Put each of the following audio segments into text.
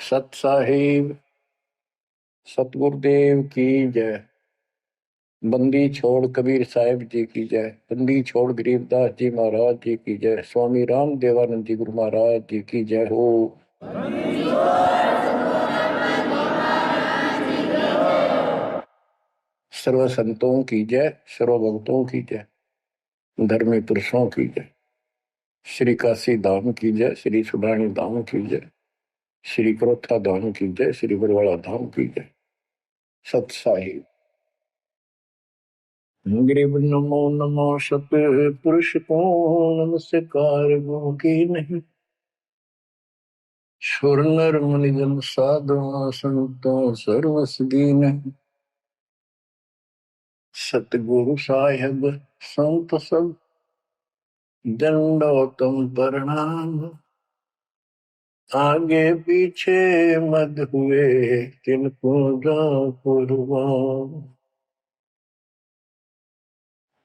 सत साहिब सतगुरुदेव की जय। बंदी छोड़ कबीर साहिब जी की जय। बंदी छोड़ गरीबदास जी महाराज जी की जय। स्वामी राम देवानंद जी गुरु महाराज जी की जय हो। सर्व संतों की जय, सर्व भक्तों की जय, धर्मी पुरुषों की जय। श्री काशी धाम की जय, श्री सुब्राणी धाम की जय, श्री क्रोथा धाम की जय, श्री बरवाड़ा धाम की जय। सत साहिब गरीब नमो नमो सत पुरुष को नमस्कार गो की नहीं। सुर नर मुनि जन साधु संतों सर्वस दीन। सतगुरु साहिब संत सब दंडोतम प्रणाम। आगे पीछे मत हुए तिनको जा कुर्बान।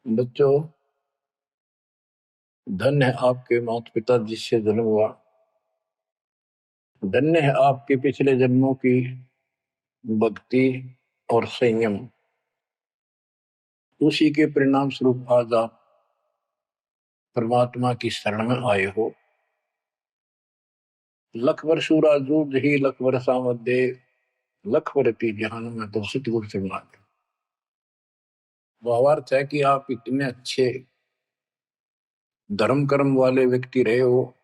बच्चों, धन्य है आपके माता पिता जिससे जन्म हुआ। धन्य है आपके पिछले जन्मों की भक्ति और संयम। उसी के परिणाम स्वरूप आज आप परमात्मा की शरण में आए हो। लख वर्षूरा जूझ ही लख वर्षा मध्य लख वर्ती जहान में तो सतगुरु से मांगे। भावार्थ है कि आप इतने अच्छे धर्म कर्म वाले व्यक्ति रहे हो,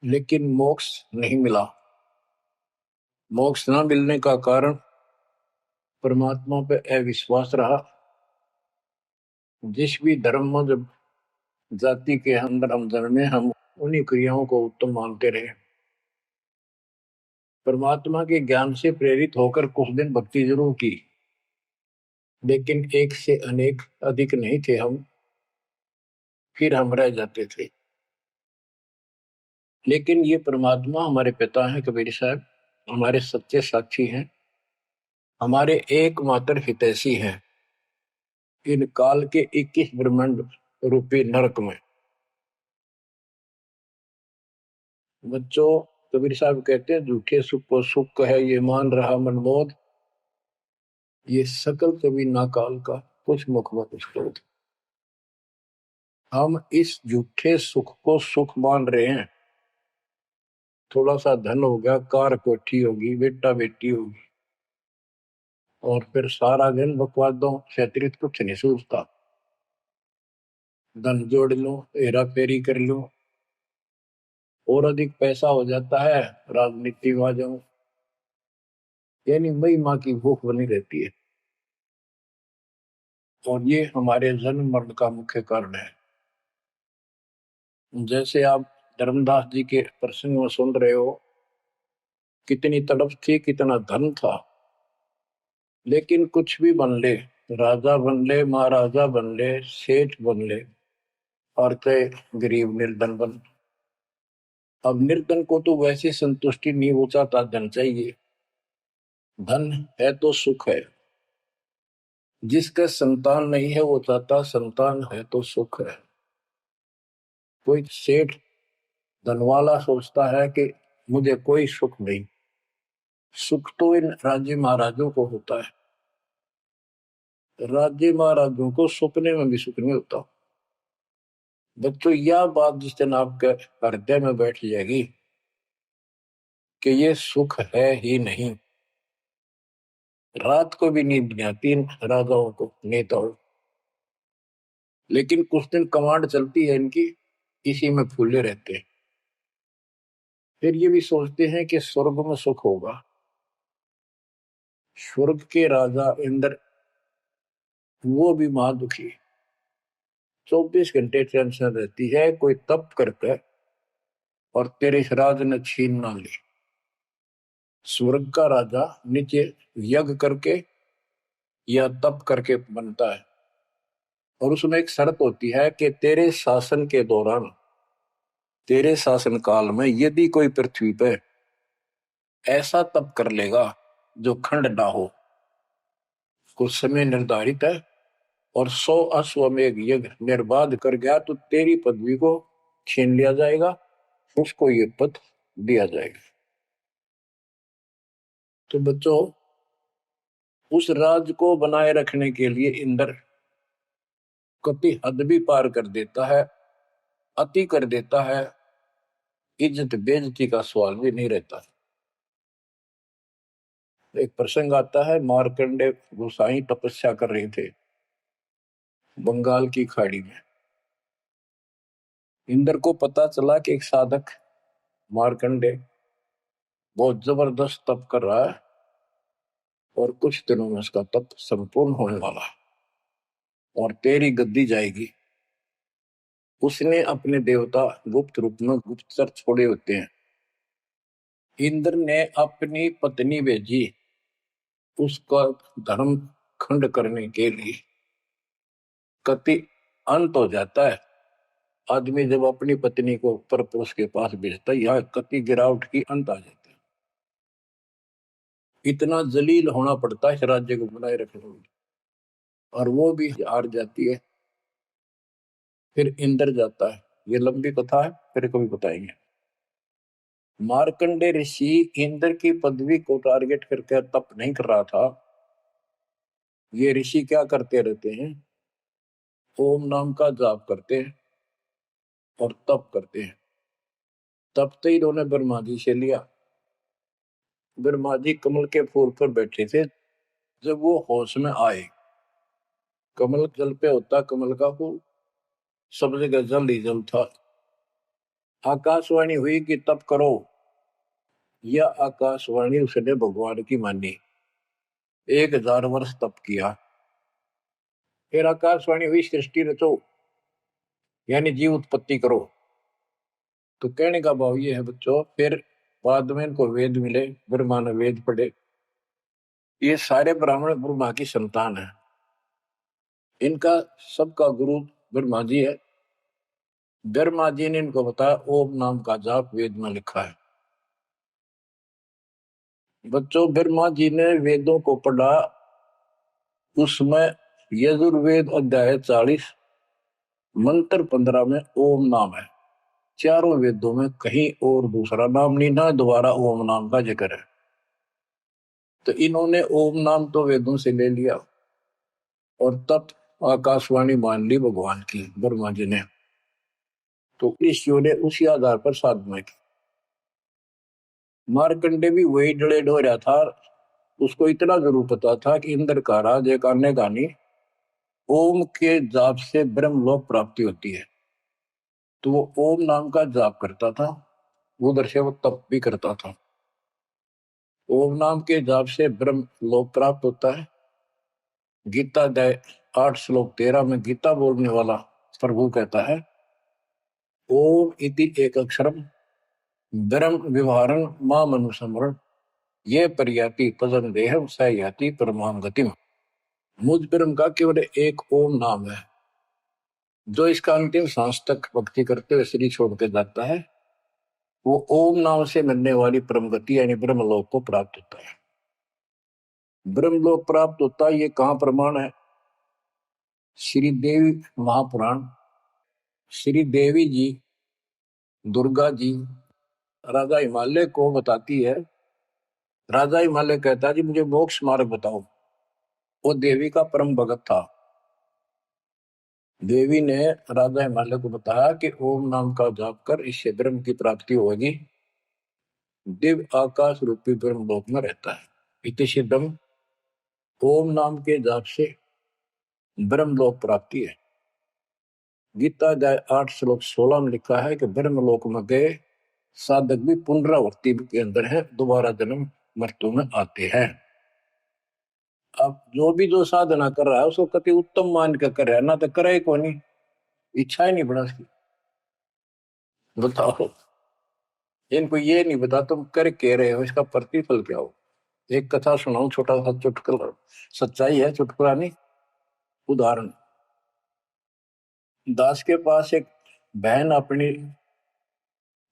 लेकिन मोक्ष नहीं मिला। मोक्ष न मिलने का कारण परमात्मा पे अविश्वास रहा। जिस भी धर्म में जब जाति के अंदर हम जन्मे, हम उन्हीं क्रियाओं को उत्तम मानते रहे। परमात्मा के ज्ञान से प्रेरित होकर कुछ दिन भक्ति जरूर की, लेकिन एक से अनेक अधिक नहीं थे हम, फिर हम रह जाते थे। लेकिन ये परमात्मा हमारे पिता हैं कबीर साहब, हमारे सच्चे साक्षी हैं, हमारे एकमात्र हितैषी हैं इन काल के 21 ब्रह्मांड रूपी नरक में। बच्चों, कबीर साहब कहते हैं झूठे सुख को सुख है ये मान रहा मनमोद, ये सकल कभी ना काल का कुछ मुख मत क्रोध। हम इस झूठे सुख को सुख मान रहे हैं। थोड़ा सा धन हो गया, कार कोठी होगी, बेटा बेटी होगी, और फिर सारा दिन बकवादों से अतिरिक्त कुछ नहीं सोचता। धन जोड़ लो, हेरा फेरी कर लो, और अधिक पैसा हो जाता है, राजनीति में आ जाऊं, यानी मई माँ की भूख बनी रहती है। और ये हमारे जन्म मरण का मुख्य कारण है। जैसे आप धर्मदास जी के प्रसंग में सुन रहे हो, कितनी तड़प थी, कितना धन था, लेकिन कुछ भी बन ले, राजा बन ले, महाराजा बन ले, सेठ बन ले, और कई गरीब निर्धन बन। अब निर्धन को तो वैसे संतुष्टि नहीं, वो चाहता धन चाहिए। धन है तो सुख है। जिसका संतान नहीं है वो चाहता संतान है तो सुख है। कोई सेठ धनवाला सोचता है कि मुझे कोई सुख नहीं। सुख तो इन राज्य महाराजों को होता है। राज्य महाराजों को सपने में भी सुख नहीं होता। बच्चों, यह बात जिस दिन आपके हृदय में बैठ जाएगी कि ये सुख है ही नहीं, रात को भी नींद नहीं आती इन राजाओं को, नेताओं। लेकिन कुछ दिन कमांड चलती है इनकी, इसी में फूले रहते हैं। फिर ये भी सोचते हैं कि स्वर्ग में सुख होगा। स्वर्ग के राजा इंद्र, वो भी महादुखी, 24 घंटे टेंशन रहती है, कोई तप करता है और तेरे राज न छीन ना ले। स्वर्ग का राजा नीचे यज्ञ करके या तप करके बनता है, और उसमें एक शर्त होती है कि तेरे शासन के दौरान, तेरे शासन काल में यदि कोई पृथ्वी पर ऐसा तप कर लेगा जो खंड ना हो, कुछ समय निर्धारित है, और 100 अश्वमेध यज्ञ निर्बाध कर गया तो तेरी पदवी को छीन लिया जाएगा, उसको ये पद दिया जाएगा। तो बच्चों, उस राज को बनाए रखने के लिए इंद्र कति हद भी पार कर देता है, अति कर देता है, इज्जत बेइज्जती का सवाल भी नहीं रहता। एक प्रसंग आता है, मार्कंडे गोसाई तपस्या कर रहे थे बंगाल की खाड़ी में। इंद्र को पता चला कि एक साधक मार्कंडे बहुत जबरदस्त तप कर रहा है और कुछ दिनों में उसका तप संपूर्ण होने वाला है और तेरी गद्दी जाएगी। उसने अपने देवता गुप्त रूप में गुप्तचर छोड़े होते हैं। इंद्र ने अपनी पत्नी भेजी उसका धर्म खंड करने के लिए। कति अंत हो जाता है आदमी जब अपनी पत्नी को परपुरुष के पास भेजता है, यह कति गिरावट की अंत आ जाता है। इतना जलील होना पड़ता है इस राज्य को बनाए रखने में, और वो भी हार जाती है। फिर इंद्र जाता है। ये लंबी कथा है, फिर कभी बताएंगे। मार्कंडे ऋषि इंद्र की पदवी को टारगेट करके तप नहीं कर रहा था। ये ऋषि क्या करते रहते हैं, ओम नाम का जाप करते हैं और तप करते हैं। तब तो इन्होंने ब्रह्मा जी से लिया। ब्रह्मा जी कमल के फूल पर बैठे थे। जब वो होश में आए, कमल जल पे होता कमल का फूल, सब जगह जल ही जल था। आकाशवाणी हुई कि तप करो। यह आकाशवाणी उसने भगवान की मानी। 1000 वर्ष तप किया। फिर आकाशवाणी हुई सृष्टि रचो, यानी जीव उत्पत्ति करो। तो कहने का भाव ये है बच्चों, फिर बाद में इनको वेद मिले, ब्रह्मा ने वेद पढ़े। ये सारे ब्राह्मण ब्रह्मा की संतान है। इनका सबका गुरु ब्रह्मा जी है। ब्रह्मा जी ने इनको बताया ओम नाम का जाप वेद में लिखा है। बच्चों, ब्रह्मा जी ने वेदों को पढ़ा। उसमें यजुर्वेद अध्याय 40 मंत्र 15 में ओम नाम है। चारों वेदों में कहीं और दूसरा नाम नहीं, ना दोबारा ओम नाम का जिक्र है। तो इन्होंने ओम नाम तो वेदों से ले लिया और तब आकाशवाणी मान ली भगवान की ब्रह्मा जी ने। तो ऋषियों ने उसी आधार पर साधना की। मार्कंडे भी वही डड़ेड हो रहा था। उसको इतना जरूर पता था कि इंद्र का राज एक अन्य गानी ओम के जाप से ब्रह्मलोक प्राप्ति होती है। तो वो ओम नाम का जाप करता था, उधर से वो तप भी करता था। ओम नाम के जाप से ब्रह्म लोक प्राप्त होता है। गीता अध्याय 8 श्लोक 13 में गीता बोलने वाला प्रभु कहता है, ओम इति एक अक्षरम ब्रह्म विवहारं माम अनुसमरण ये पर्याति पदम देहम स याति परमाम गतिम। मुझ ब्रह्म का केवल एक ओम नाम है, जो इसका अंतिम सांस तक भक्ति करते हुए शरीर छोड़ के जाता है, वो ओम नाम से मिलने वाली परम गति यानी ब्रह्मलोक को प्राप्त होता है। ब्रह्मलोक प्राप्त होता है, ये कहाँ प्रमाण है? श्री देवी महापुराण। श्री देवी जी दुर्गा जी राजा हिमालय को बताती है। राजा हिमालय कहता है जी मुझे मोक्ष मार्ग बताओ। वो देवी का परम भगत था। देवी ने राजा हिमालय को बताया कि ओम नाम का जाप कर, इससे ब्रह्म की प्राप्ति होगी। दिव्य आकाश रूपी ब्रह्म लोक में रहता है। इति सिद्धम, ओम नाम के जाप से ब्रह्म लोक प्राप्ति है। गीता अध्याय 8 श्लोक 16 में लिखा है कि ब्रह्म लोक में गए साधक भी पुनरावृत्ति के अंदर है, दोबारा जन्म मृत्यु में आते हैं। अब जो साधना कर रहा है उसको कति उत्तम मान के कर रहा है, ना तो करे को नहीं, इच्छा ही नहीं बना उसकी। बताओ, इनको ये नहीं बता तुम कर के रहे हो, इसका प्रतिफल क्या हो। एक कथा सुनाऊं, छोटा सा चुटकुला, सच्चाई है, चुटकुला नहीं, उदाहरण। दास के पास एक बहन अपनी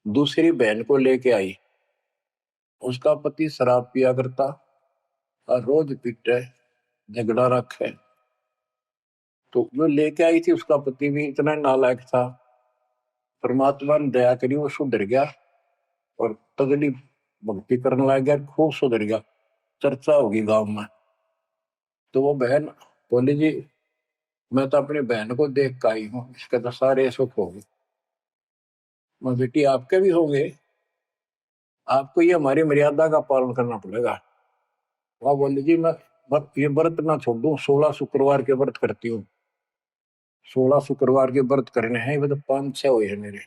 दूसरी बहन को लेके आई। उसका पति शराब पिया करता और रोज पीटे, झगड़ा रखे। तो जो लेके आई थी उसका पति भी इतना नालायक था। परमात्मा ने दया करी, वो सुधर गया और तगड़ी भक्ति करने लग गया, खूब सुधर गया। चर्चा होगी गांव में। तो वो बहन बोली जी मैं तो अपनी बहन को देख के आई हूँ, इसके तो सारे सुख हो गए। मैं बेटी आपके भी होंगे, आपको ये हमारी मर्यादा का पालन करना पड़ेगा। वह बोली जी मैं ये व्रत ना छोड़ दूं, 16 शुक्रवार के व्रत करती हूँ। 16 शुक्रवार के व्रत करने हैं, वो तो 5-6 हुए हैं मेरे।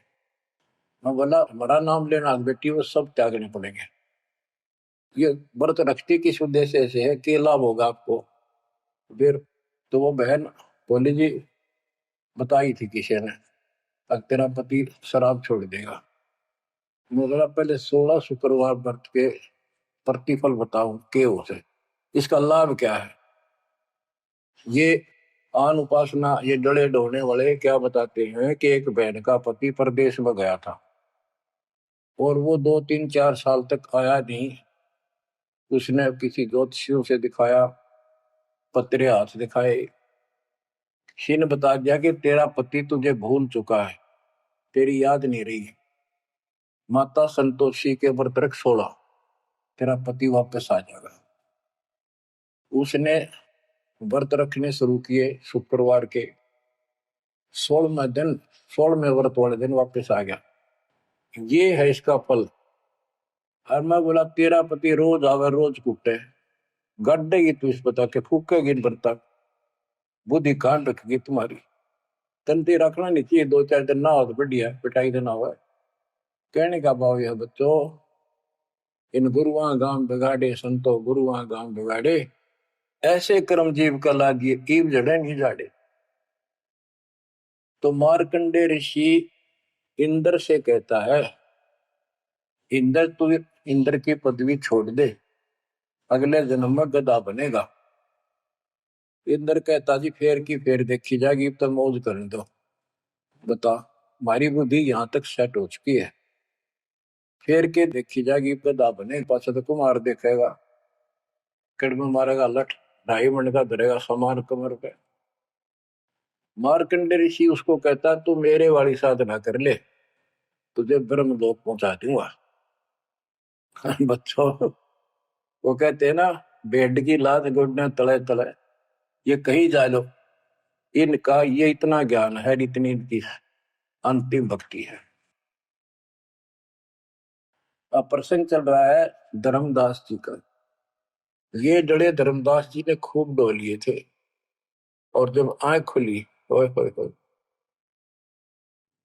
मैं बोला हमारा नाम लेना बेटी वो सब त्यागने पड़ेंगे। ये व्रत रखती किस उद्देश्य से है, क्या लाभ होगा आपको। फिर तो वो बहन बोली जी बताई थी किसी ने, अब तेरा पति शराब छोड़ देगा। मैं बोला पहले 16 शुक्रवार व्रत के प्रतिफल बताऊं के उसे, इसका लाभ क्या है। ये आन उपासना ये डड़े ढोने वाले क्या बताते हैं कि एक बहन का पति परदेश में गया था और वो 2-3-4 साल तक आया नहीं। उसने किसी ज्योतिषियों से दिखाया, पत्रे हाथ दिखाए, किसी ने बता दिया कि तेरा पति तुझे भूल चुका है, तेरी याद नहीं रही। माता संतोषी के व्रत रख 16, तेरा पति वापस आ जाएगा। उसने व्रत रखने शुरू किए शुक्रवार के 16वें दिन, 16वें व्रत वाले दिन वापस आ गया। ये है इसका फल। और मैं बोला तेरा पति रोज आवे रोज कूटे, गड्ढेगी तू इस बता के फूकेगी इन बर्ता, बुद्धि कान रखेगी तुम्हारी। तंती रखना नहीं चाहिए, 2-4 दिन ना हो तो बढ़िया, पिटाई देना हुआ। कहने का भाव यह बच्चों, इन गुरुआ गांव बिगाड़े संतो गुरुआ गांव बिगाड़े, ऐसे कर्म जीव का लागिए ईव जड़े नहीं जाड़े। तो मार्कंडे ऋषि इंद्र से कहता है, इंद्र तू इंद्र की पदवी छोड़ दे, अगले जन्म में गधा बनेगा। इंद्र कहता जी फेर की फेर देखी जाएगी, तो मौज करने दो। बता हमारी बुद्धि यहाँ तक सेट हो चुकी है, फेर के देखी जाएगी, गधा बने पाछा तो कुमार देखेगा, कड़म मारेगा लठ, 2.5 मिनट का धरेगा समान कमर पे। मार्कंडे ऋषि उसको कहता तू मेरे वाली साधना कर ले, तुझे ब्रह्म लोक पहुंचा दूंगा। बच्चों वो कहते हैं ना, बेड की लात गुडने तले तले, ये कहीं जा लो, इनका ये इतना ज्ञान है, इतनी इनकी अंतिम भक्ति है। अब प्रसंग चल रहा है धर्मदास जी का। ये जड़े धर्मदास जी ने खूब डो लिए थे, और जब आंख खुली होए होए होए,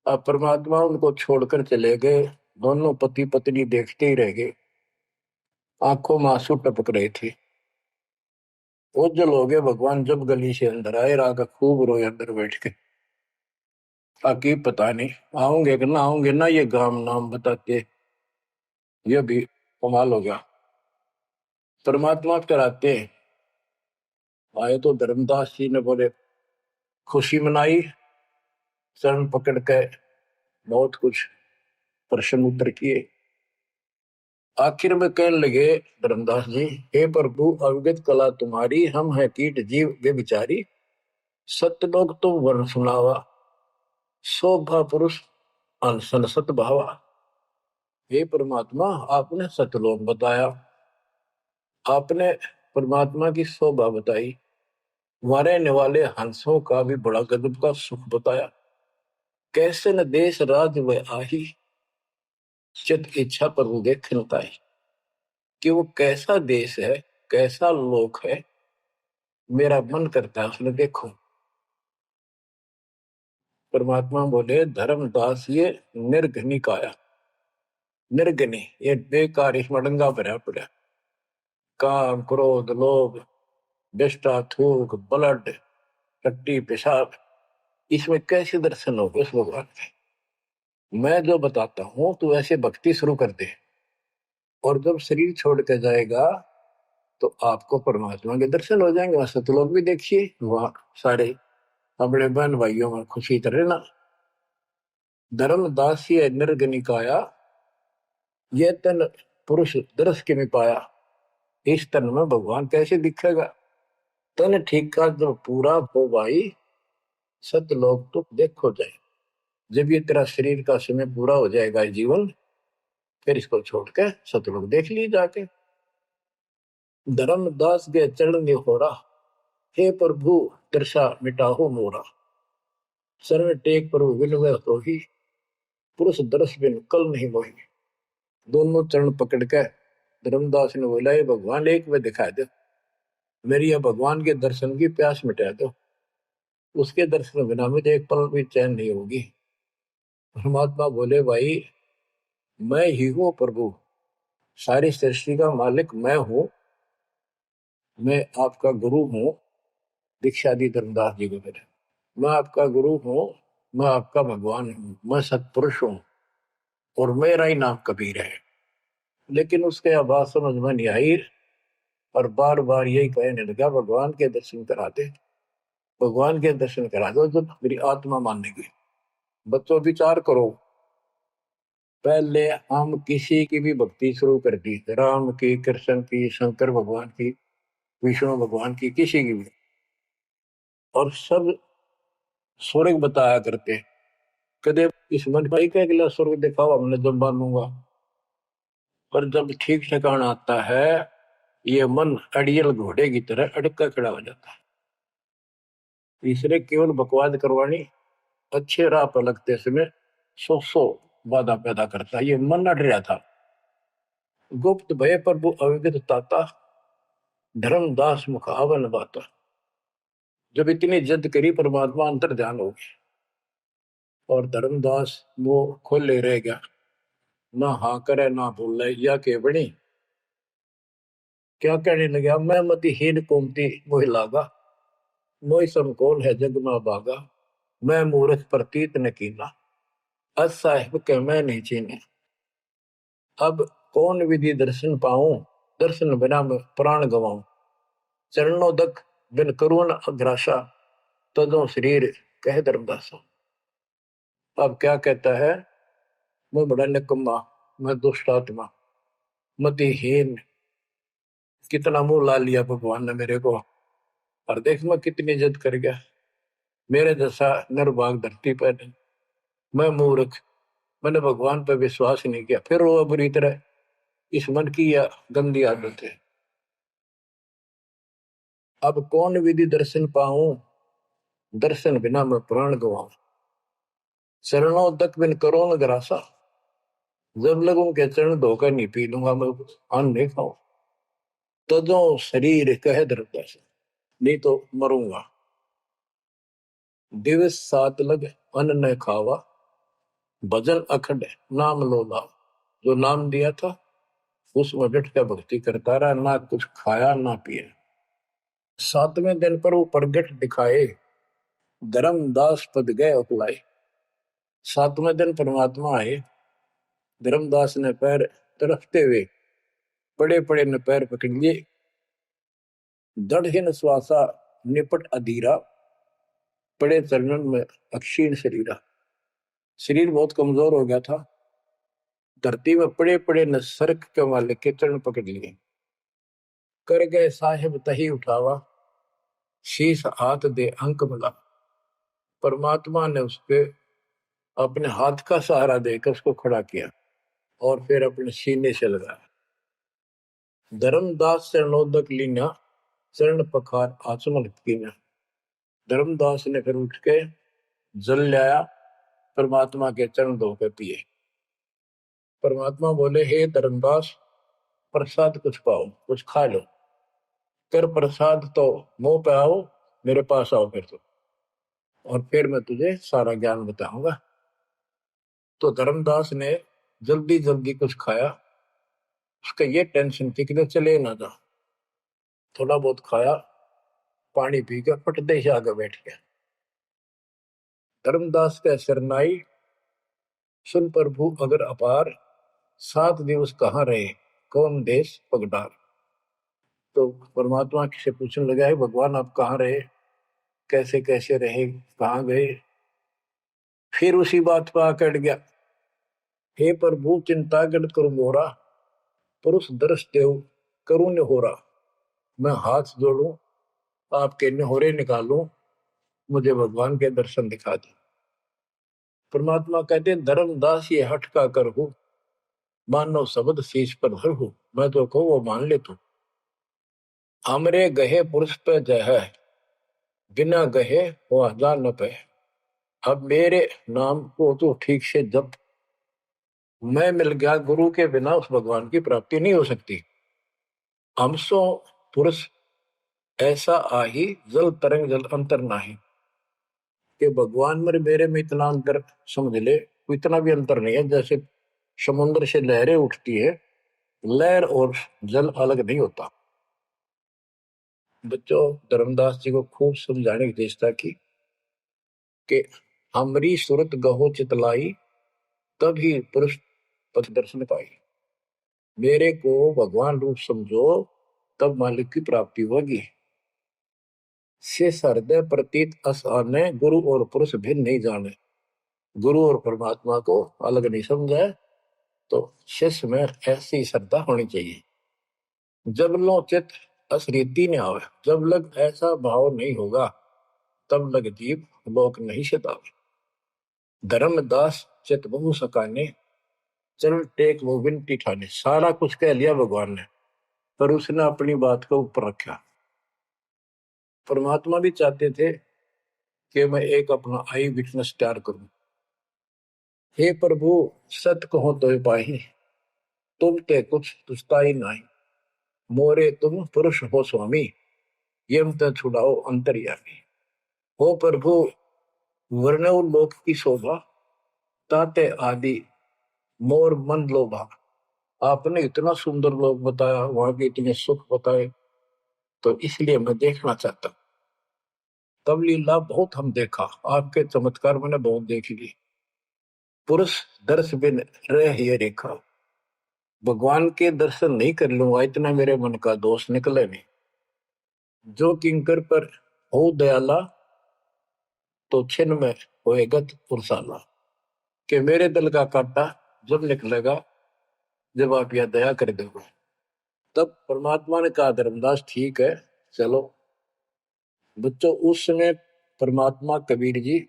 अब परमात्मा उनको छोड़कर चले गए। दोनों पति पत्नी देखते ही रह गए, आंखों में आंसू टपक रहे थे। ओझल हो गए भगवान जब गली से अंदर आए, राग खूब रोए अंदर बैठ के। ताकि पता नहीं आऊंगे कि ना आऊंगे ना, ये गांव नाम बताते, ये भी कमाल हो गया। परमात्मा कराते आए तो धर्मदास जी ने बोले खुशी मनाई, शरण पकड़ के बहुत कुछ प्रश्न उत्तर किए। आखिर में कहने लगे धर्मदास जी, हे प्रभु अवगत कला तुम्हारी, हम है कीट जीव वे बिचारी, सत्यलोक तुम वर्ण सुनावा, शोभा पुरुष अनसन सत भावा। हे परमात्मा आपने सत्यलोक बताया, आपने परमात्मा की शोभा बताई, रहने वाले हंसों का भी बड़ा गजब का सुख बताया। कैसे न देश राज व आही, चित इच्छा प्रभु देखन ताई। कि वो कैसा देश है, कैसा लोक है, मेरा मन करता है उसने देखो। परमात्मा बोले धर्मदास ये निर्घनी काया, निर्घनी ये बेकार, इसमें डंगा भरा पड़ा, काम क्रोध लोभ विष्टा थूक ब्लड टट्टी पेशाब, इसमें कैसे दर्शन होगा उस भगवान के। मैं जो बताता हूं तू ऐसे भक्ति शुरू कर दे, और जब शरीर छोड़ के जाएगा तो आपको परमात्मा के दर्शन हो जाएंगे। वहां सतलोक भी देखिए, वहां सारे अपने बहन भाइयों में खुशी करे ना। धर्मदास ये निर्गनिकाया, ये तन पुरुष दर्श के में पाया, इस तन में भगवान कैसे दिखेगा। तन ठीक का जब पूरा हो भाई, सतलोक तो देखो जाए। जब ये तेरा शरीर का समय पूरा हो जाएगा जीवन, फिर इसको छोड़ के सतलोक देख ली जाके। धर्मदास के चरण निहोरा, हे प्रभु दर्शा मिटाहो मोरा। शरण टेक प्रभु विनय होही, पुरुष दर्श बिन कल नहीं मोही। दोनों चरण पकड़ के धर्मदास ने बोला, ये भगवान एक में दिखा दो, मेरी यह भगवान के दर्शन की प्यास मिटा दो, उसके दर्शन बिना मुझे एक पल भी चैन नहीं होगी। परमात्मा बोले, भाई मैं ही हूं प्रभु, सारी सृष्टि का मालिक मैं हूं, मैं आपका गुरु हूं। दीक्षा दी धर्मदास जी को मेरे, मैं आपका गुरु हूं, मैं आपका भगवान हूं, मैं सत्पुरुष हूं और मेरा ही नाम कबीर है। लेकिन उसके आवाज समझ में नहीं आई और बार बार यही कहने लगा, भगवान के दर्शन करा दे, भगवान के दर्शन करा दो, जब मेरी आत्मा मानेगी। बच्चों विचार करो, पहले हम किसी की भी भक्ति शुरू कर दी, राम की, कृष्ण की, शंकर भगवान की, विष्णु भगवान की, किसी की भी, और सब स्वर्ग बताया करते। कदे इस मन भाई का अगला स्वर्ग दिखाओ, हमने जब मानूंगा। पर जब ठीक ठिकाना आता है, ये मन अड़ियल घोड़े की तरह अड़का खड़ा हो जाता है। तीसरे केवल बकवाद करवानी, अच्छे राह पर लगते समय सौ बाधा पैदा करता है। ये मन अड़ रहा था। गुप्त भय प्रभु अविगत ताता, धर्मदास मुख आवन बाता। जब इतनी जिद करी, परमात्मा अंतर ध्यान हो गया और धर्मदास वो खोले रह गया, ना हाँ करे ना बोले, या के बनी क्या कहने लगा, मैं मतिहीन कोमती मोह लागा, मोह समकोल है जग में बागा, मैं मूर्ख प्रतीत न कीना, अस साहिब के मैं नहीं चीने। अब कौन विधि दर्शन पाऊं, दर्शन बिना मैं प्राण गवाऊं। चरणों दक बिन करुण अग्रासा, तदों शरीर कह धर्मदासा। अब क्या कहता है, मैं बड़ा निकम्मा, मैं दुष्ट आत्मा, मतिहीन, कितना मुंह ला लिया भगवान ने मेरे को, और देख मैं कितनी इज्जत कर गया, मेरे जैसा निर्भाग धरती पर नहीं। मैं मूर्ख, मैंने भगवान पर विश्वास नहीं किया, फिर वो बुरी तरह। इस मन की यह गंदी आदत है। अब कौन विधि दर्शन पाऊं, दर्शन बिना मैं प्राण गवाऊं। चरणों तक बिन करो न ग्रासा, जब लगूं के चरण धोकर नहीं पी लूंगा मैं, अन्न नहीं खाऊं। तजो शरीर कह धर्मदास, नहीं तो मरूंगा। दिवस सात लग अन्न न खावा, भजन अखंड नाम लो लाओ। जो नाम दिया था उसमें डट के भक्ति करता रहा, ना कुछ खाया ना पिया। सातवें दिन पर वो प्रगट दिखाए, धर्मदास पद गए उपलाए। सातवें दिन परमात्मा आए, धर्मदास ने पैर तरफते हुए पड़े पड़े ने पैर पकड़ लिए। दृढ़ श्वासा निपट अधीरा, पड़े चरणन में अक्षीण शरीरा। शरीर बहुत कमजोर हो गया था, धरती में पड़े पड़े न सरक के वाले के चरण पकड़ लिए। कर गए साहिब तही उठावा, शीश हाथ दे अंक मिला। परमात्मा ने उसके अपने हाथ का सहारा देकर उसको खड़ा किया और फिर अपने सीने से लगाया। धर्मदास चरणोदक लीना, चरण पखार आचमन कीना। धर्मदास ने फिर उठ के जल लाया, परमात्मा के चरण धोकर पिए। परमात्मा बोले, हे धर्मदास, प्रसाद कुछ पाओ, कुछ खा लो। कर प्रसाद तो मुंह पे आओ, मेरे पास आओ फिर तो, और फिर मैं तुझे सारा ज्ञान बताऊंगा। तो धर्मदास ने जल्दी जल्दी कुछ खाया। उसका ये टेंशन थी कि चले ना जा। थोड़ा बहुत खाया, पानी पी के पटदे से आगे बैठ गया। धर्मदास का शरनाई, सुन प्रभु अगर अपार, 7 दिवस कहाँ रहे, कौन देश पगडार। तो परमात्मा से पूछने लगा है, भगवान आप कहाँ रहे, कैसे कैसे रहे, कहाँ गए। फिर उसी बात पर आकर गया, हे प्रभु चिंता गढ़ कर मोरा, पुरुष दर्श देव करुण होरा। मैं हाथ जोड़ू, आपके निहोरे निकालूं, मुझे भगवान के दर्शन दिखा दे। परमात्मा कहते धर्मदास ये हट का कर हो, मानो शब्द शीश पर धर हो। मैं तो कहूँ वो मान ले तू, हमरे गहे पुरुष पे जय है, बिना गहे वो हजार न पे। अब मेरे नाम को तो ठीक से जब मैं मिल गया, गुरु के बिना उस भगवान की प्राप्ति नहीं हो सकती। हमसो पुरुष ऐसा आही, जल तरंग जल अंतर नाही। कि भगवान मेरे में इतना अंतर समझ ले, इतना भी अंतर नहीं है। जैसे समुद्र से लहरें उठती है, लहर और जल अलग नहीं होता। बच्चों, धर्मदास जी को खूब समझाने की चेष्टा की कि हमरी सूरत गहो चितलाई, तभी पुरुष पथ दर्शन पाई। मेरे को भगवान रूप समझो, तब मालिक की प्राप्ति होगी। से हृदय प्रतीत असाने, गुरु और पुरुष भिन्न नहीं जाने। गुरु और परमात्मा को अलग नहीं समझा, तो शिष्य में ऐसी श्रद्धा होनी चाहिए। जब लो चित असरीति ने आवे, जब लग ऐसा भाव नहीं होगा, तब लग जीव लोक नहीं सतावे। धर्मदास चित बहु सकाने, चल टेक वो विनती ठाने। सारा कुछ कह लिया भगवान ने, पर उसने अपनी बात को ऊपर रखा। परमात्मा भी चाहते थे कि मैं एक अपना आई विटनेस तैयार करूं। हे प्रभु, सत कहो तो पाही, तुम ते कुछ तुस्ताई नहीं। मोरे तुम पुरुष हो स्वामी, यम ते छुड़ाओ अंतर्यामी। हो प्रभु, वर्णव लोक की शोभा, ताते आदि मोर मन लोभा। आपने इतना सुंदर लोक बताया, वहां के इतने सुख बताए, तो इसलिए मैं देखना चाहता हूं। तब लीला बहुत हम देखा, आपके चमत्कार मैंने बहुत देख ली। पुरुष दर्श बिन रह ये रेखा, भगवान के दर्शन नहीं कर लूंगा, इतना मेरे मन का दोष निकले नहीं। जो किंकर पर हो दयाला, तो छिन में होएगा पुरसाला। कि मेरे दिल का कांटा जब निकलेगा, जब आप यह दया कर दोगे। तब परमात्मा ने कहा, धर्मदास ठीक है, चलो। बच्चों, उस समय परमात्मा कबीर जी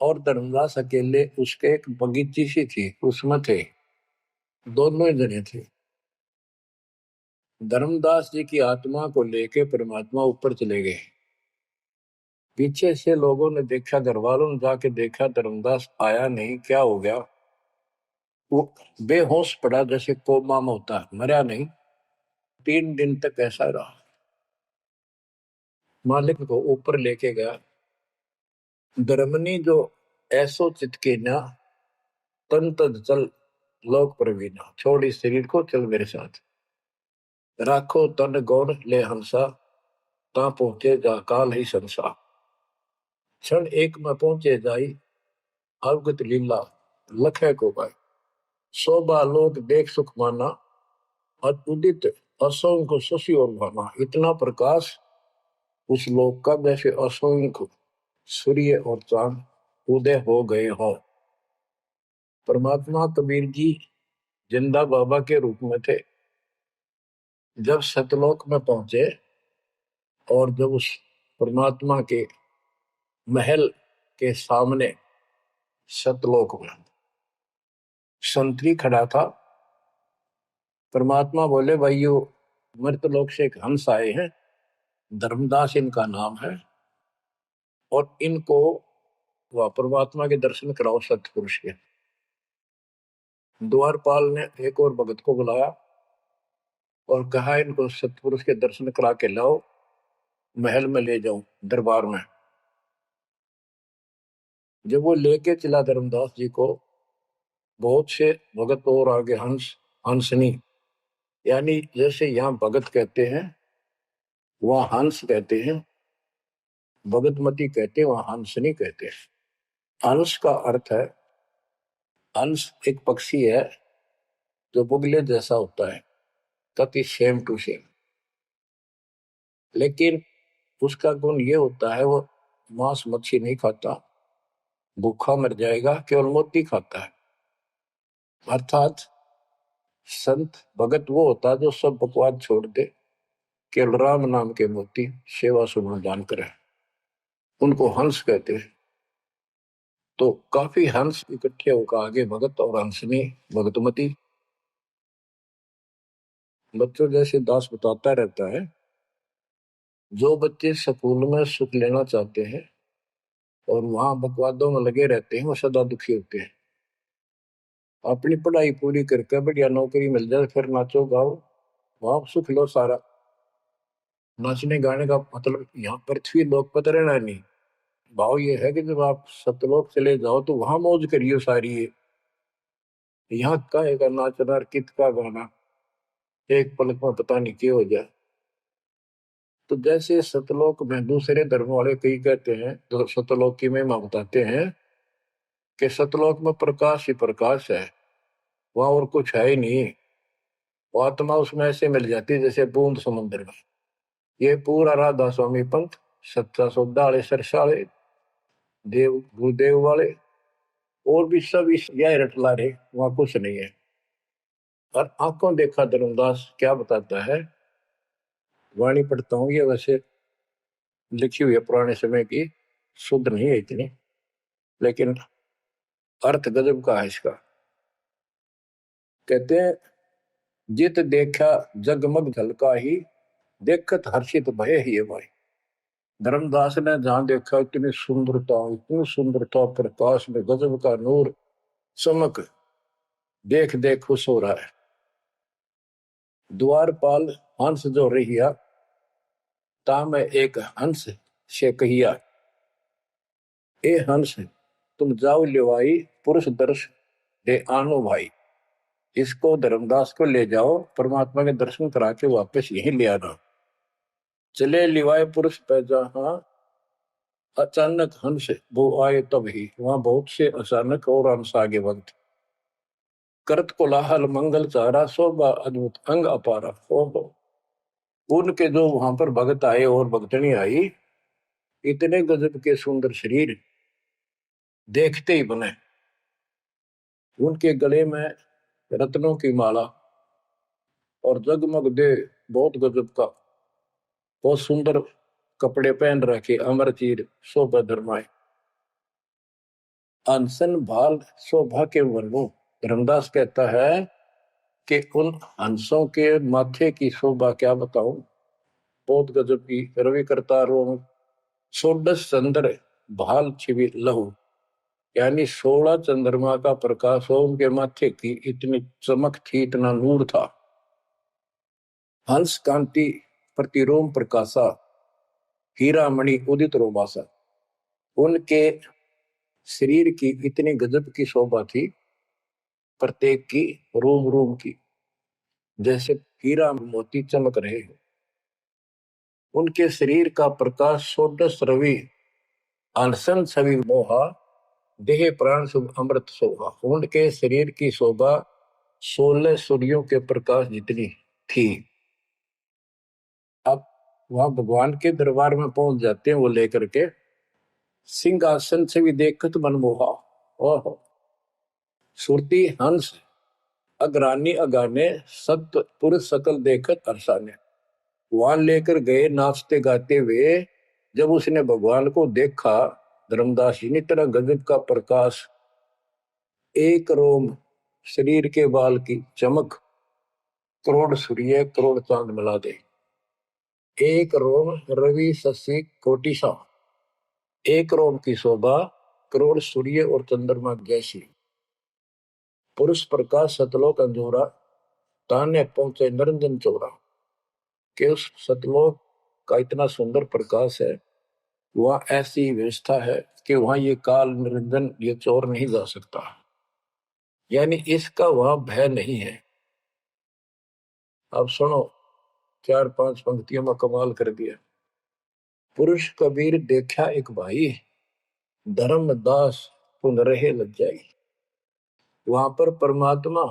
और धर्मदास अकेले, उसके एक बगीची सी थी, उसमें थे, दोनों ही जने थे। धर्मदास जी की आत्मा को लेके परमात्मा ऊपर चले गए। पीछे से लोगों ने देखा, घर वालों ने जाके देखा, धर्मदास आया नहीं, क्या हो गया। वो बेहोश पड़ा, जैसे कोमा में होता है, मरा नहीं। 3 दिन तक ऐसा रहा। मालिक को ऊपर लेके गया। धर्मनी जो ऐसो चितके ना, तन तद चल लोक प्रवीणा। छोड़ इस शरीर को, चल मेरे साथ। राखो तन गौर ले हंसा, ता पहुंचे जा काल ही संसा। क्षण एक में पहुंचे जाई, अवगत लीला लखे को पाए। शोभा लोक देख सुख माना, उदित असंख्य शशि और भाना। इतना प्रकाश उस लोक का, जैसे असंख्य सूर्य और चांद उदय हो गए हो। परमात्मा कबीर जी जिंदा बाबा के रूप में थे। जब सतलोक में पहुंचे, और जब उस परमात्मा के महल के सामने सतलोक में संतरी खड़ा था, परमात्मा बोले, भाइयों, मृतलोक से एक हंस आए हैं, धर्मदास इनका नाम है, और इनको वह परमात्मा के दर्शन कराओ सतपुरुष के। द्वारपाल ने एक और भगत को बुलाया और कहा, इनको सतपुरुष के दर्शन करा के लाओ, महल में ले जाओ, दरबार में। जब वो लेके चला धर्मदास जी को, बहुत से भगत और आगे हंस हंसनी, यानी जैसे यहाँ भगत कहते हैं, वहां हंस कहते हैं, भगतमती कहते हैं, वहां हंसनी कहते हैं। हंस का अर्थ है, हंस एक पक्षी है जो बुगले जैसा होता है, कति सेम टू सेम। लेकिन उसका गुण ये होता है, वो मांस मच्छी नहीं खाता, भूखा मर जाएगा, केवल मोती खाता है। अर्थात संत भगत वो होता है जो सब बकवाद छोड़ दे, केवल राम नाम के मोती सेवा सुमन दान करे, उनको हंस कहते हैं। तो काफी हंस इकट्ठे होकर आगे भगत और हंसनी भगतमती। बच्चों, जैसे दास बताता रहता है जो बच्चे स्कूल में सुख लेना चाहते हैं और वहां बकवादों में लगे रहते हैं वो सदा दुखी होते हैं। अपनी पढ़ाई पूरी करके बढ़िया नौकरी मिल जाए फिर नाचो गाओ, वहां सुख लो सारा। नाचने गाने का मतलब यहाँ पृथ्वी लोक पर रहना नहीं। भाव ये है कि जब आप सतलोक चले जाओ तो वहां मौज करियो सारी है। यहाँ का नाचना और कित का गाना, एक पलक में पता नहीं क्या हो जाए। तो जैसे सतलोक में दूसरे धर्म वाले कई कहते हैं, तो सतलोक की महिमा बताते हैं कि सतलोक में प्रकाश ही प्रकाश है, वहां और कुछ है ही नहीं। वो आत्मा उसमें ऐसे मिल जाती है जैसे बूंद समुद्र में। ये पूरा राधा स्वामी पंथ, सच्चा सौदा वाले, सरसाले, देव गुरुदेव वाले और भी सब इस यह रटला रहे, वहां कुछ नहीं है। और आंखों देखा धर्मदास क्या बताता है, वाणी पढ़ता हूँ, ये वैसे लिखी हुई है पुराने समय की, शुद्ध नहीं है इतनी, लेकिन अर्थ गजब का है इसका। कहते हैं, जित देखा जगमग झलका ही, देखत हर्षित भय ही है भाई। धर्मदास ने जहां देखा इतनी सुंदरता प्रकाश में गजब का नूर चमक, देख देख खुश हो रहा है। द्वारपाल हंस जो रहिया, ताम एक हंस से कहिया, ए हंस तुम जाओ लेवाई, पुरुष दर्श दे आनो भाई। इसको धर्मदास को ले जाओ, परमात्मा के दर्शन करा के वापस यहीं ले आना। चले लिवाए पुरुष पे जहां, अचानक हंस वो आए तब ही। वहां बहुत से अचानक और हंस आगे वक्त। करत कोलाहल मंगल चारा, शोभा अद्भुत अंग अपारा। ओहो, उनके जो वहां पर भगत आए और भगतनी आई, इतने गजब के सुंदर शरीर देखते ही बने। उनके गले में रत्नों की माला और जगमग दे, बहुत गजब का, बहुत सुंदर कपड़े पहन रखे, अमर चीर शोभा धर्माए। अनसन भाल शोभा के वर्णों, धर्मदास कहता है कि उन हंसों के माथे की शोभा क्या बताऊं, बहुत गजब की। रवि करतारों षोडश चंद्र भाल छिवी लहू, यानी 16 चंद्रमा का प्रकाश हो उनके माथे की, इतनी चमक थी, इतना नूर था। हंस कांति प्रतिरोम प्रकाशा, हीरा मणि उदित रोमासा। उनके शरीर की इतनी गजब की शोभा थी, प्रत्येक की रोम रोम की जैसे हीरा मोती चमक रहे हो। उनके शरीर का प्रकाश षोडश रवि, अनसन छवि मोहा, देह प्राण शुभ अमृत शोभा। उनके शरीर की शोभा 16 सूर्यों के प्रकाश जितनी थी। अब वहां भगवान के दरबार में पहुंच जाते हैं वो लेकर के, सिंहासन से भी देखत मनमोहा। ओहो, सुरती हंस अग्रानी अगाने, सत्य पुरुष सकल देखत अरसाने। वहां लेकर गए नाचते गाते हुए। जब उसने भगवान को देखा, धर्मदास जी ने, तरह गजब का प्रकाश, एक रोम शरीर के बाल की चमक, करोड़ सूर्य करोड़ चांद मिला दे। एक रोम रवि शशि कोटि सा, एक रोम की शोभा करोड़ सूर्य और चंद्रमा जैसी। पुरुष प्रकाश सतलोक अंजोरा, ताने पहुंचे निरंजन चौरा। कि उस सतलोक का इतना सुंदर प्रकाश है, वहां ऐसी व्यवस्था है कि वहां ये काल निरंजन, ये चोर नहीं जा सकता, यानी इसका वहां भय नहीं है। अब सुनो, 4-5 पंक्तियों में कमाल कर दिया। पुरुष कबीर देखा एक भाई, धर्मदास पुन रहे लज्जाई। वहां पर परमात्मा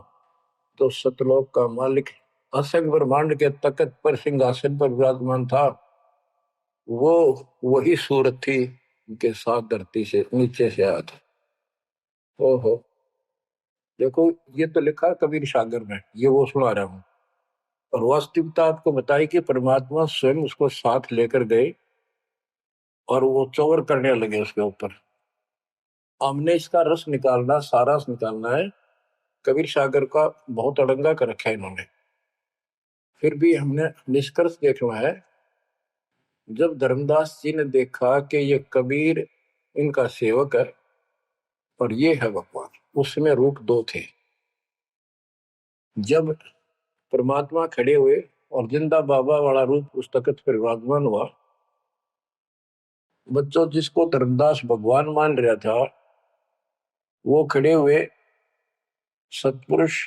तो सतलोक का मालिक, असंग ब्रह्मांड के तकत पर सिंहासन पर विराजमान था, वो वही सूरत थी उनके साथ धरती से नीचे से आया था। ओहो, देखो ये तो लिखा कबीर सागर में, ये वो सुना रहा हूं। और वास्तविकता आपको बताई कि परमात्मा स्वयं उसको साथ लेकर गए और वो चौर करने लगे उसके ऊपर। हमने इसका रस निकालना, सारा रस निकालना है। कबीर सागर का बहुत अड़ंगा कर रखा है इन्होंने, फिर भी हमने निष्कर्ष देखना है। जब धर्मदास जी ने देखा कि ये कबीर इनका सेवक है और ये है भगवान, उसमें रूप दो थे। जब परमात्मा खड़े हुए और जिंदा बाबा वाला रूप उस तख्त पर विराजमान हुआ, बच्चों जिसको धर्मदास भगवान मान रहा था वो खड़े हुए सतपुरुष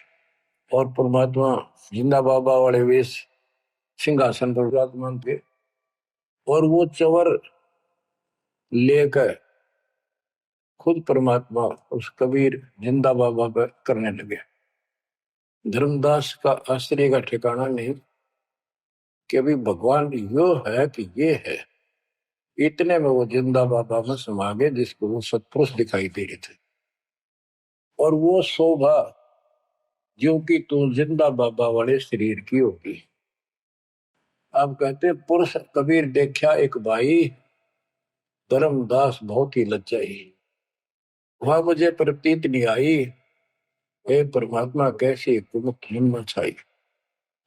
और परमात्मा जिंदा बाबा वाले वेश सिंहासन पर विराजमान थे, और वो चवर लेकर खुद परमात्मा उस कबीर जिंदा बाबा पर करने लगे। धर्मदास का आश्चर्य का ठिकाना नहीं कि अभी भगवान यो है कि ये है। इतने में वो जिंदा बाबा में समा गए जिसको वो सतपुरुष दिखाई दे रहे थे, और वो शोभा जो कि तू जिंदा बाबा वाले शरीर की होगी। अब कहते पुरुष कबीर देखा एक भाई, धर्मदास बहुत ही लज्जाई, वह मुझे प्रतीत नहीं आई, हे परमात्मा कैसी कुमुख हिम्मत छाई।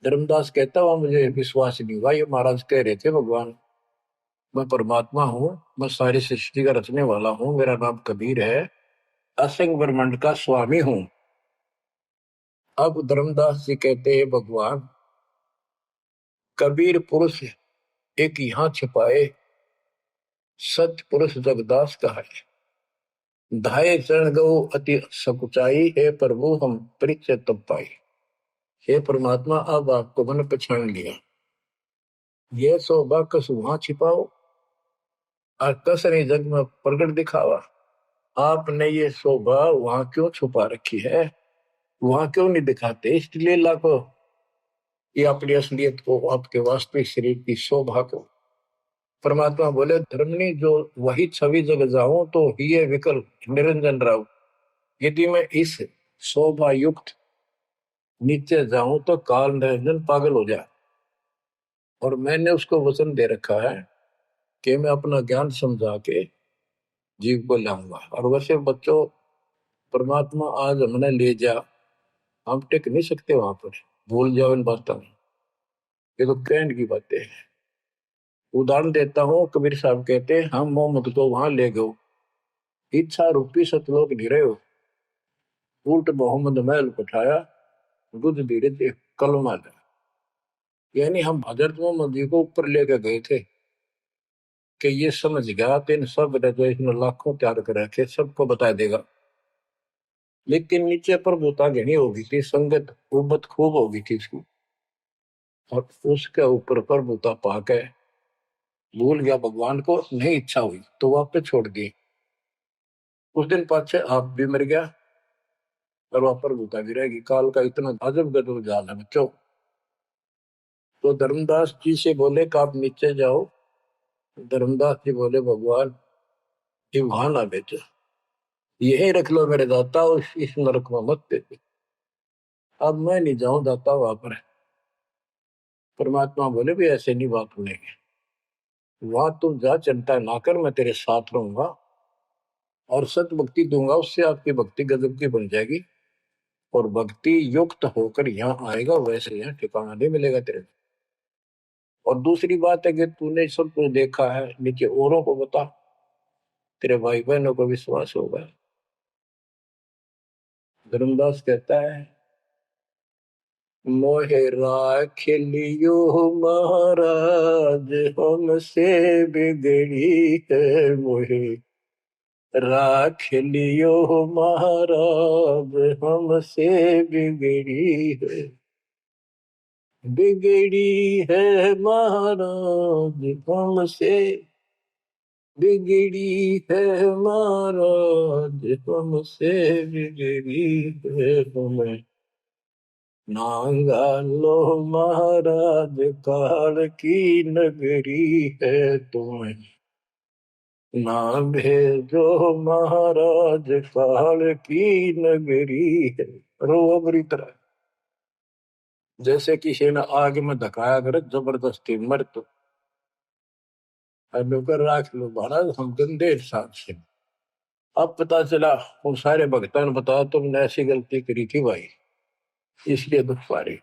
धर्मदास कहता हुआ मुझे विश्वास नहीं हुआ, ये महाराज कह रहे थे भगवान मैं परमात्मा हूँ, मैं सारी सृष्टि का रचने वाला हूँ, मेरा नाम कबीर है, असंग ब्रह्मांड का स्वामी हूँ। अब धर्मदास जी कहते हैं भगवान कबीर पुरुष एक यहाँ छिपाए, सच पुरुष जगदास का है। धाये चरण गो अति सकुचाई, हे प्रभु हम परिचय तब पाई। हे परमात्मा अब आपको मैंने पहचान लिया, ये शोभा कस वहां छिपाओ और कस नहीं जग में प्रकट दिखावा। आपने ये शोभा वहां क्यों छुपा रखी है, वहां क्यों नहीं दिखाते, इसलिए लाखों ये अपनी असलियत को, आपके वास्तविक शरीर की शोभा को। परमात्मा बोले धर्मनी जो वही छवि जग जाऊं तो ही विकल निरंजन राव, यदि मैं इस शोभा युक्त नीचे जाऊं तो काल निरंजन पागल हो जाए। और मैंने उसको वचन दे रखा है कि मैं अपना ज्ञान समझा के जीव को लाऊंगा। और वैसे बच्चों परमात्मा आज हमने ले जा, हम टिक नहीं सकते वहां पर, भूल जाओ इन बातों, ये तो कहने की बातें हैं। उदाहरण देता हूँ, कबीर साहब कहते हैं हम मोहम्मद को वहां ले गए, इच्छा रूपी सतलोक निरे हो, उल्ट मोहम्मद महल उठाया, दूध धीरे थे कलमा था। यानी हम हजरत मोहम्मद जी को ऊपर लेकर गए थे कि ये समझ गया तो इन सब जो इसने लाखों त्याग कर रखे सबको बता देगा। लेकिन नीचे प्रभुता घनी हो गई थी, संगत उबत खूब हो गई थी इसकी, और उसके ऊपर प्रभुता पाके भूल गया भगवान को, नहीं इच्छा हुई तो वापस छोड़ दी। कुछ दिन पाछे आप भी मर गया और वहां प्रभुता भी रहेगी। काल का इतना अजब गजब जाल है बच्चों। तो धर्मदास जी से बोले कि आप नीचे जाओ, धर्मदास जी बोले भगवान ये वहां ना बेचो, यही रख लो मेरे दाता, इस नरक में मत दे। अब मैं नहीं जाऊं दाता वहां पर। परमात्मा बोले भी ऐसे नहीं बात सुनेगी, वहां तुम जा चिंता ना कर, मैं तेरे साथ रहूंगा और सत भक्ति दूंगा, उससे आपकी भक्ति गजब की बन जाएगी और भक्ति युक्त होकर यहाँ आएगा, वैसे यहाँ ठिकाना नहीं मिलेगा तेरे। और दूसरी बात है कि तूने सब कुछ देखा है, नीचे औरों को बता, तेरे भाई बहनों को विश्वास होगा। धर्मदास कहता है मोहे राख लियो महाराज हमसे बिगड़ी है, मोहे राख लियो महाराज हमसे बिगड़ी है, बिगड़ी है महाराज हमसे, बिगड़ी है महाराज हमसे, बिगड़ी है हमें नांगा लो महाराज, काल की नगरी है तुम्हें ना भेजो महाराज, काल की नगरी है। रोबरी तरह जैसे किसी ने आग में धकाया करे जबरदस्ती मर तो कर राख लो महाराज, हम गंदे इंसान से। अब पता चला उन सारे भक्तों ने बताया तुमने ऐसी गलती करी थी भाई, इसलिए दुख पा रही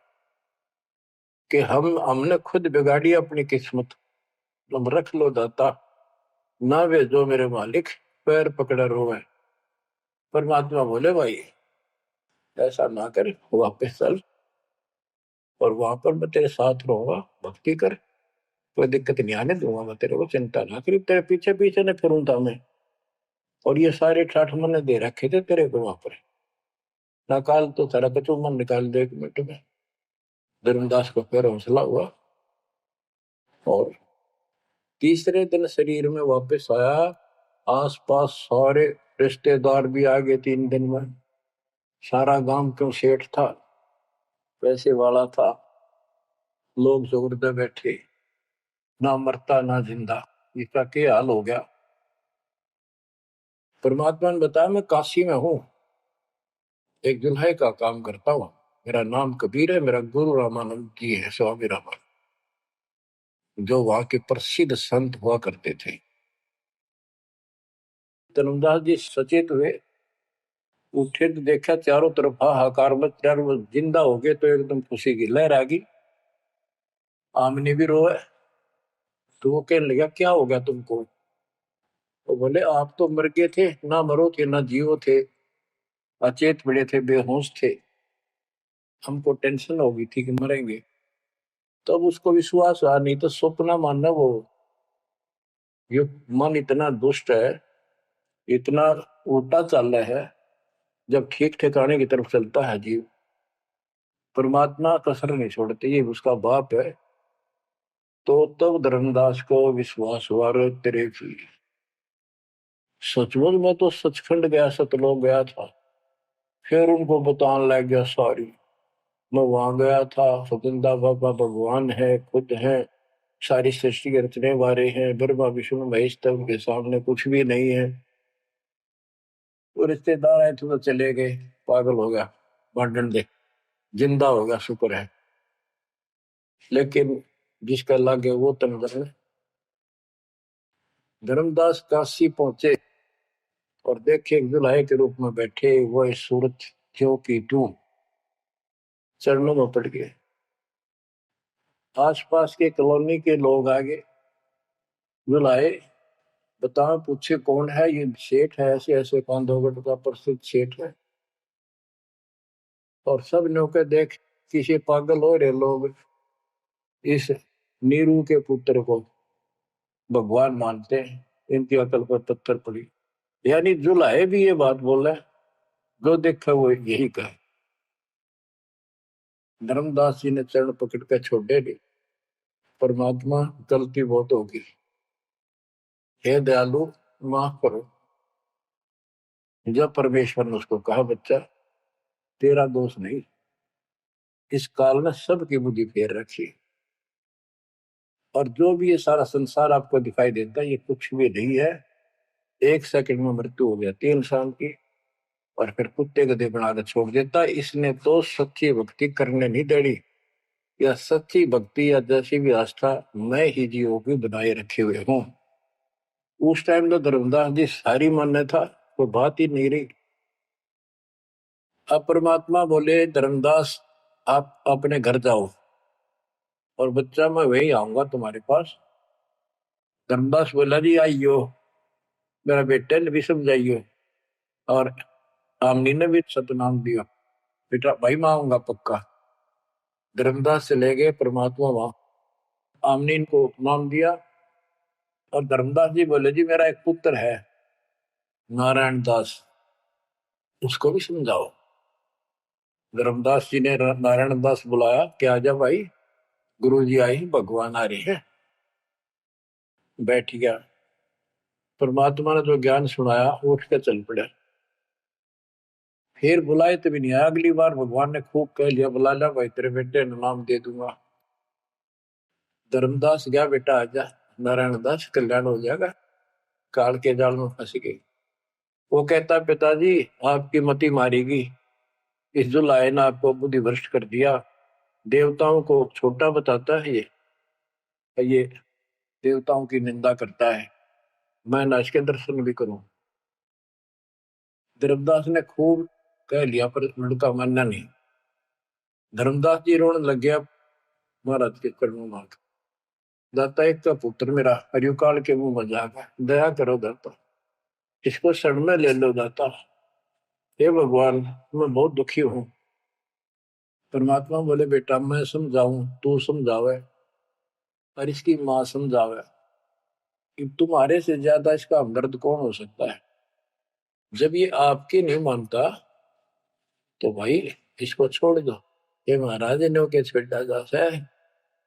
कि हमने खुद बिगाड़ी अपनी किस्मत। तुम रख लो दाता, ना वे जो मेरे मालिक पैर पकड़े रोवे। परमात्मा बोले भाई ऐसा ना कर, वापस चल और वहां पर मैं तेरे साथ रहूंगा, भक्ति कर, कोई दिक्कत नहीं आने दूंगा मैं तेरे को, चिंता ना करी, तेरे पीछे पीछे न फिरूंगा मैं। और ये सारे ठाठ मैंने दे रखे थे तेरे को वहां पर, निकाल तो सारा कचू मन निकाल दे 1 मिनट में। धर्मदास को फिर हौसला हुआ और तीसरे दिन शरीर में वापस आया। आसपास सारे रिश्तेदार भी आ गए 3 दिन में। सारा गांव क्यों सेठ था, पैसे वाला था, लोग जोरदे बैठे, ना मरता ना जिंदा, इसका क्या हाल हो गया। परमात्मा ने बताया मैं काशी में हूं, एक दुल्हे का काम करता हूं, मेरा नाम कबीर है, मेरा गुरु रामानंद जी है, स्वामी रामानंद, जो वहां के प्रसिद्ध संत हुआ करते थे। धर्मदास जी सचेत हुए, उठे तो देखा चारों तरफ हाहाकार मच रहा, वो जिंदा हो गए तो एकदम खुशी की लहर आ गई। आमने भी रोए तो वो कहने लगा क्या हो गया तुमको। वो बोले आप तो मर गए थे, ना मरो थे ना जियो थे, अचेत पड़े थे, बेहोश थे, हमको टेंशन हो गई थी कि मरेंगे। तब उसको विश्वास हुआ, नहीं तो स्वप्न मानना वो, ये मन इतना दुष्ट है, इतना उल्टा चल रहा है, जब ठीक ठिकाने की तरफ चलता है जीव, परमात्मा कसर नहीं छोड़ते, ये उसका बाप है। तो तब धर्मदास को विश्वास हुआ, रे तेरे की सचमुच में तो सचखंड गया, सतलोक गया था। फिर उनको बताने लग गया सारी, मैं वहां गया था, सतंदा बाबा भगवान है, खुद है, सारी सृष्टि के रचने वाले हैं, ब्रह्मा विष्णु महेश, तब के सामने कुछ भी नहीं है। वो रिश्तेदार आए थे तो चले गए, पागल हो गया, बांटन दे, जिंदा हो गया, शुक्र है। लेकिन जिसका लागे वो तंत्र है। धर्मदास काशी पहुंचे और देखे दुल्हे के रूप में बैठे, वो सूरत क्यों की टू चरणों में पड़ गए। आसपास के कॉलोनी के लोग आगे बुलाए, बताओ पूछे कौन है, ये सेठ है, ऐसे ऐसे कांधोगढ़ का प्रसिद्ध सेठ है। और सब ने के देख किसी पागल हो रहे लोग, इस नीरू के पुत्र को भगवान मानते हैं, इनकी अकल पर पत्थर पड़ी। यानी जुलाहे भी ये बात बोला, जो देखा वो यही कहे। धर्मदास जी ने चरण पकड़ कर छोड़े नहीं, परमात्मा गलती बहुत होगी, हे दयालु माफ करो। जब परमेश्वर ने उसको कहा बच्चा तेरा दोष नहीं, इस काल ने सबकी बुद्धि फेर रखी, और जो भी ये सारा संसार आपको दिखाई देता है ये कुछ भी नहीं है। 1 सेकंड में मृत्यु हो जाती है इंसान की, और फिर कुत्ते गधे बनाकर छोड़ देता है। इसने तो सच्ची भक्ति करने नहीं देनी, या सच्ची भक्ति या जैसी भी आस्था मैं ही जीवों की बनाए रखे हुए हूं। उस टाइम तो धर्मदास जी सारी मान्य था, कोई बात ही नहीं रही। अब परमात्मा बोले धर्मदास आप अपने घर जाओ, और बच्चा मैं वही आऊंगा तुम्हारे पास। धर्मदास बोला जी आइयो, मेरा बेटे ने भी समझाइयो, और आमनी ने भी सतनाम दिया, बेटा भाई मैं आऊंगा पक्का। धर्मदास से ले गए परमात्मा वहां, आमनी को नाम दिया। और धर्मदास जी बोले जी मेरा एक पुत्र है नारायण दास, उसको भी समझाओ। धर्मदास जी ने नारायण दास बुलाया, क्या जा भाई, गुरु जी आई, भगवान आ रही है। बैठ गया, परमात्मा ने जो ज्ञान सुनाया उठ के चल पड़ा। फिर बुलाए तभी नहीं आया, अगली बार भगवान ने खूब कह लिया, बुला ला भाई तेरे बेटे ने नाम दे दूंगा। धर्मदास गया, बेटा आजा, नारायण दास कल्याण हो जाएगा, काल के जाल में फंस गई। वो कहता पिताजी आपकी मति मारेगी, इस जुलाए ने आपको बुद्धि भ्रष्ट कर दिया, देवताओं को छोटा बताता है ये देवताओं की निंदा करता है, मैं न इसके दर्शन भी करूं। धर्मदास ने खूब कह लिया पर लड़का मानना नहीं। धर्मदास जी रोने लग गया महाराज के चरणों मांग, दाता एक का पुत्र मेरा हरियो काल के मुंह में जाकर दया करो दाता, इसको शरण में ले लो दाता। हे भगवान, मैं बहुत दुखी हूँ। परमात्मा बोले बेटा मैं समझाऊं तू समझावे और इसकी माँ समझावे, कि तुम्हारे से ज्यादा इसका हमदर्द कौन हो सकता है। जब ये आपकी नहीं मानता तो भाई इसको छोड़ दो। ये महाराज ने के छेड़ा जा है,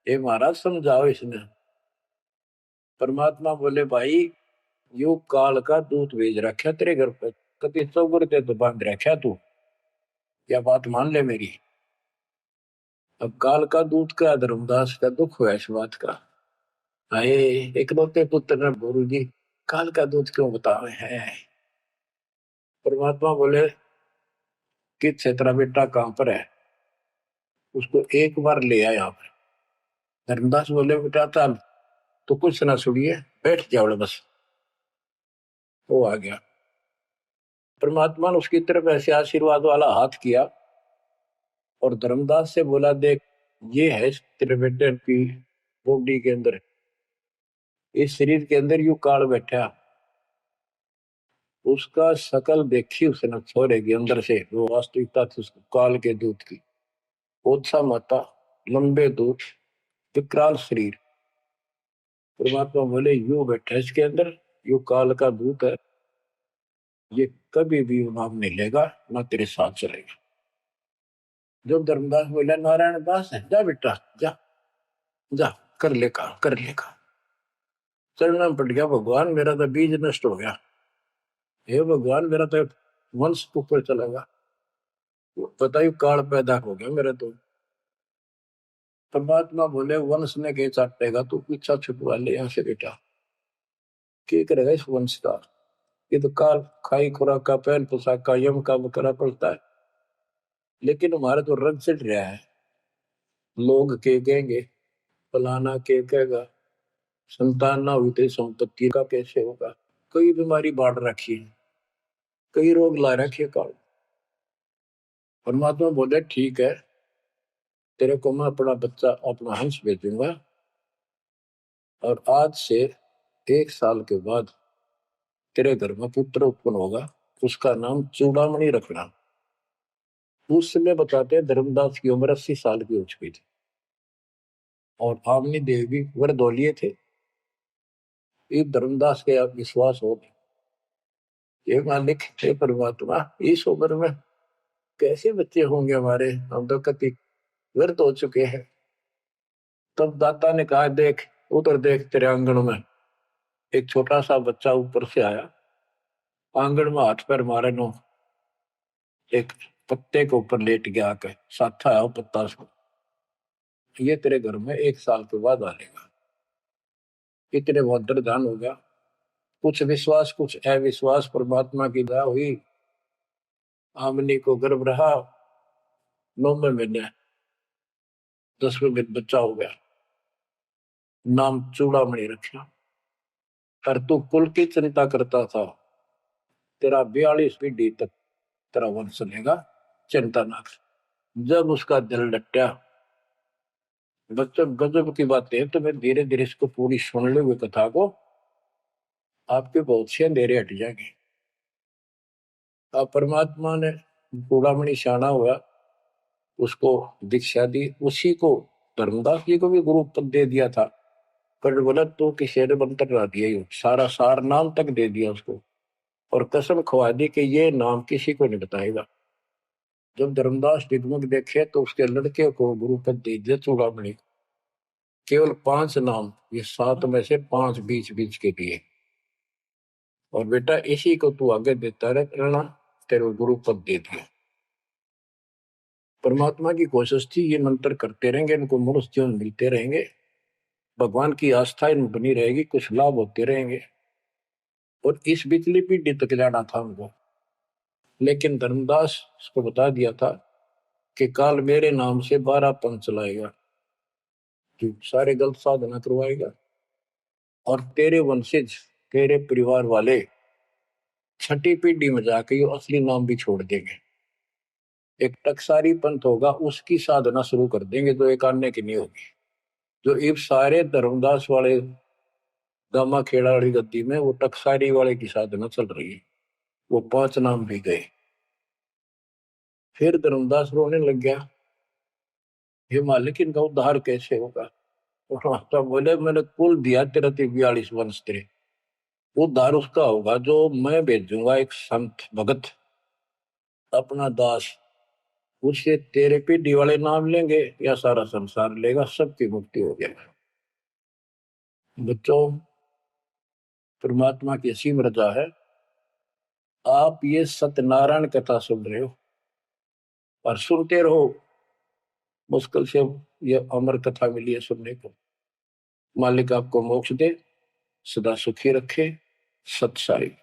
ये महाराज समझाओ इसने। परमात्मा बोले भाई यू काल का दूत भेज रखा तेरे घर पे, कति चौगर ते तो बांध रखा तू, या बात मान ले मेरी। अब काल का दूत का धर्मदास का दुख हुआ इस बात का। आए इकलौते पुत्र ने गुरु जी काल का दूत क्यों बतावे है। परमात्मा बोले कि तेरा बेटा कहां पर है, उसको एक बार ले आया यहाँ पर। धर्मदास बोले बेटा चल तो कुछ ना सुनिए, बैठ जाओ बस। वो आ गया। परमात्मा ने उसकी तरफ ऐसे आशीर्वाद वाला हाथ किया और धर्मदास से बोला देख ये है तेरे बेटे की बॉडी के अंदर, इस शरीर के अंदर यू काल बैठा। उसका शकल देखी उसने छोरे के अंदर से, वो वास्तविकता थी उसको काल के दूत की। ओछा माता, लंबे दूत, विकराल शरीर। परमात्मा बोले यू बैठा इसके अंदर, यू काल का दूत है, ये कभी भी नाम नहीं लेगा ना तेरे साथ चलेगा। जब धर्मदास बोला नारायण दास है, जा बेटा जा, जा कर ले काम कर ले काम। चरणों में पट गया, भगवान मेरा तो बीज नष्ट हो गया, हे भगवान मेरा तो वंश ऊपर चला गया, बताइए काल पैदा हो गया मेरा तो। परमात्मा बोले वंश ने के चाटेगा, तू पीछा छुपवा ले यहाँ से बेटा, क्या करेगा इस वंश का। ये तो काल खाई खुराक का पहल पोशाक का यम का बकरा पड़ता है, लेकिन हमारा तो रंग चढ़ रहा है। लोग के कहेंगे, फलाना के कहेगा, संतान ना हुई तो संपत्ति का कैसे होगा। कई बीमारी बांट रखी है, कई रोग ला रखे काल। परमात्मा बोले ठीक है, तेरे को मैं अपना बच्चा अपना हंस भेजूंगा, और आज से 1 साल के बाद तेरे घर में पुत्र उत्पन्न होगा, उसका नाम चूड़ामणि रखना। उस समय बताते हैं धर्मदास की उम्र 80 साल की हो चुकी थी और आमनी देवी भी वर दौलिए थे। ये धर्मदास के आप विश्वास हो, ये मालिक हे परमात्मा इस उम्र में कैसे बच्चे होंगे हमारे, हम तो कति व्यर्थ हो चुके हैं। तब दाता ने कहा देख उधर देख तेरे आंगन में एक छोटा सा बच्चा ऊपर से आया, आंगन में हाथ पैर मारे नो, एक पत्ते के ऊपर लेट गया आकर साथा है पत्ता से, ये तेरे घर में 1 साल के बाद आएगा। इतने बहुत दान हो गया। कुछ विश्वास कुछ अविश्वास, परमात्मा की दया हुई, आमनी को गर्भ रहा, 9वें महीने 10वें दिन बच्चा हो गया, नाम चूड़ामणि रखा। पर तू कुल की चिंता करता था, तेरा 42 पीढ़ी तक तेरा वंश चलेगा, चिंता ना कर। जब उसका दिल डटा, बच्चों गजब की बातें, तो मैं धीरे धीरे इसको पूरी सुन ली हुई कथा को, आपके बहुत से अंधेरे हट जाएंगे। अब परमात्मा ने चूड़ामणि शाना हुआ, उसको दीक्षा दी, उसी को धर्मदास जी को भी गुरु पद दे दिया था। पर बोला तो किसी ने मंत्र ला दिया, सारा सार नाम तक दे दिया उसको, और कसम खवा दी कि ये नाम किसी को नहीं बताएगा। जब धर्मदास डिगमग देखे तो उसके लड़के को गुरु पद दे दिया चूड़ामणि, केवल 5 नाम, ये 7 में से 5 बीच बीच के दिए, और बेटा इसी को तू आगे देता रहना, तेरे गुरु पद दे दिया। परमात्मा की कोशिश थी ये मंत्र करते रहेंगे, इनको मनुष्य जीवन मिलते रहेंगे, भगवान की आस्था इनमें बनी रहेगी, कुछ लाभ होते रहेंगे, और इस बिचली पीढ़ी तक जाना था उनको। लेकिन धर्मदास को बता दिया था कि काल मेरे नाम से 12 पंथ चलाएगा, जो सारे गलत साधना करवाएगा, और तेरे वंशज तेरे परिवार वाले 6ठी पीढ़ी में जाके ये असली नाम भी छोड़ देंगे। एक टकसारी पंथ होगा, उसकी साधना शुरू कर देंगे, तो एक आने की नहीं होगी। जो इब सारे धर्मदास वाले दामा खेड़ा वाली गद्दी में वो टकसारी वाले की साधना चल रही है। वो 5 नाम भी गए। फिर धर्मदास रोने लग गया, हे मालिक इनका उद्धार कैसे होगा। और माता बोले मैंने कुल दिया तेरा 42 वंश तेरे, उद्धार उसका होगा जो मैं भेजूंगा एक संत भगत अपना दास, उससे तेरे पीढ़ी वाले नाम लेंगे या सारा संसार लेगा, सबकी मुक्ति हो जाएगी। बच्चों, परमात्मा की असीम रजा है, आप ये सत्यनारायण कथा सुन रहे हो और सुनते रहो। मुश्किल से ये अमर कथा मिली है सुनने को। मालिक आपको मोक्ष दे, सदा सुखी रखे। सत साई।